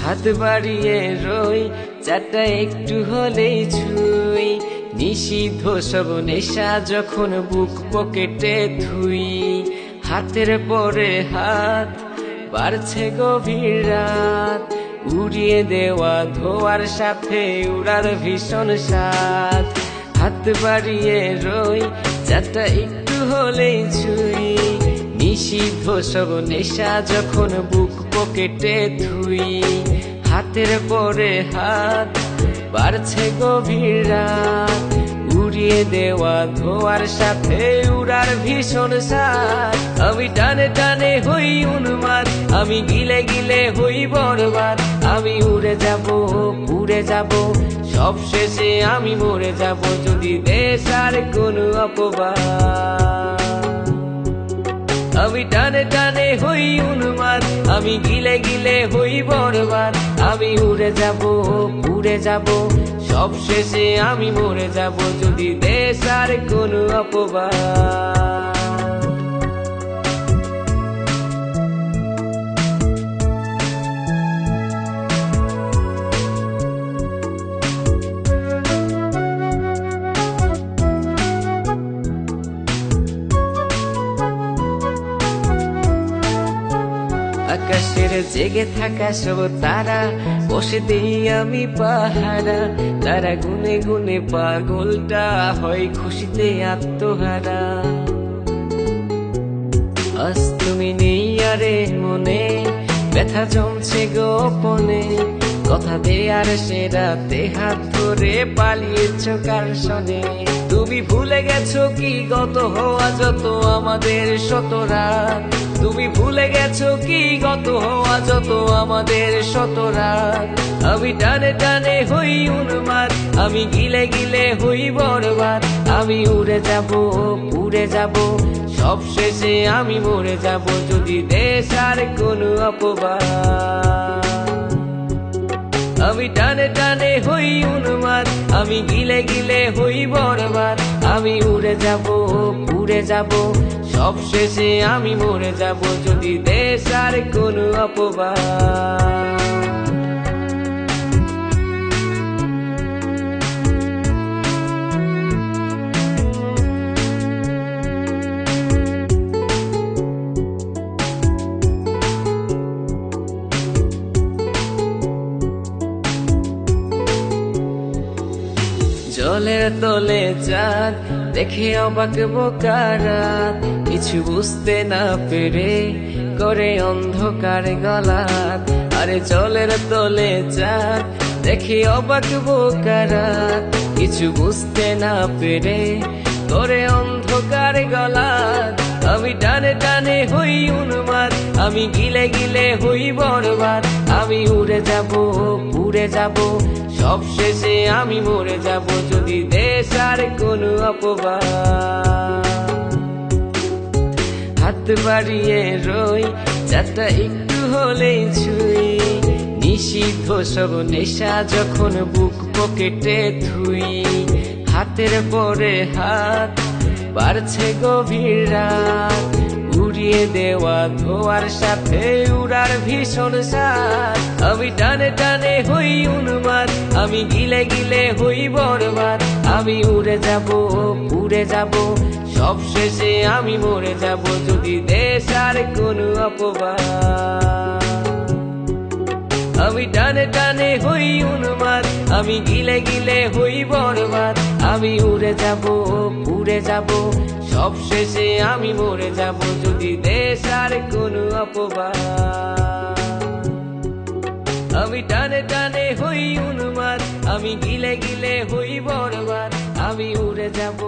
হাত বাড়িয়ে রই চাটা একটু হলেই ছুঁই, নিষিদ্ধ সব নেশা যখন বুক পকেটে থুই। হাতের পরে হাত বাড়ছে গভীর রাত, উড়িয়ে দেওয়া ধোয়ার সাথে উড়ার ভীষণ স্বাদ। হাত বাড়িয়ে রই চাটা একটু হলেই ছুঁই, নিষিদ্ধ সব নেশা যখন বুক পকেটে থুই। হাতের পরে হাত বাড়ছে গভীর রাত, উড়িয়ে দেওয়া ধোয়ার সাথে উড়ার ভীষণ স্বাদ। আমি টানে টানে হই উন্মাদ, আমি গিলে গিলে হই বরবাদ। আমি উড়ে যাব উড়ে যাব, সব শেষে আমি মরে যাব যদি দেশ আর কোনো অপবাদ। আমি টানে টানে হই উন্মাদ, আমি গিলে গিলে হই বরবাদ। আমি উড়ে যাব উড়ে যাব, সব শেষে আমি মরে যাব যদি দেশ আর কোনো অপবাদ। আকাশের জেগে থাকা সব তারা বসে দিই আমি পাহারা। তারা গুনে গুনে পাগলটা হয় খুশিতে আত্মহারা। আজ তুমি নেই আরে মনে, ব্যথা জমছে গোপনে। কথা দেয়ার সে রাতে হাত ধরে পালিয়েছ কার সনে। তুমি ভুলে গেছো কি গত হওয়া যত আমাদের শত রাত। তুমি ভুলে গেছো কি গত হওয়া যত আমাদের শত রাত। আমি টানে টানে হই উন্মাদ, আমি গিলে গিলে হই বরবাদ। আমি উড়ে যাব উড়ে যাব, সব শেষে আমি মরে যাব যদি দেশ আর কোনো অপবাদ। আমি টানে টানে হই উন্মাদ, আমি গিলে গিলে হই বরবাদ। আমি উড়ে যাব উড়ে যাব, সব শেষে আমি মরে যাব যদি দেশ আর কোনো অপবাদ। জলের তলে চাঁদ দেখে অবাক বোকারাত, কিছু বুঝতে না পেরে করে অন্ধকার গলাত। আরে জলের তলে চাঁদ দেখে অবাক বোকারাত, কিছু বুঝতে না পেরে করে অন্ধকার গলাত। আমি টানে টানে হই উন্মাদ, আমি গিলে গিলে হই বরবাদ। আমি উড়ে যাব উড়ে যাব, সব শেষে আমি মরে যাব যদি দেশ আর কোনো অপবাদ। হাত বাড়িয়ে রই চাটা একটু হলেই ছুঁই, নিষিদ্ধ সব নেশা যখন বুক পকেটে থুই। হাতের পরে হাত বাড়ছে গভীর রাত, উড়িয়ে দেওয়া ধোয়ার সাথে উড়ার ভীষণ স্বাদ। আমি টানে টানে হই উন্মাদ, আমি গিলে গিলে হই বরবাদ। আমি উড়ে যাব উড়ে যাব, সব শেষে আমি মরে যাব যদি দেশ আর কোনো অপবাদ। আমি টানে টানে হই উন্মাদ, আমি গিলে গিলে হই বরবাদ। আমি উড়ে যাব উড়ে যাব, সব শেষে আমি মরে যাব যদি দেশ আর কোনো অপবাদ। আমি টানে টানে হই উন্মাদ, আমি গিলে গিলে হই বরবাদ। আমি উড়ে যাব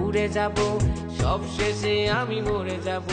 উড়ে যাব, সব শেষে আমি মরে যাব।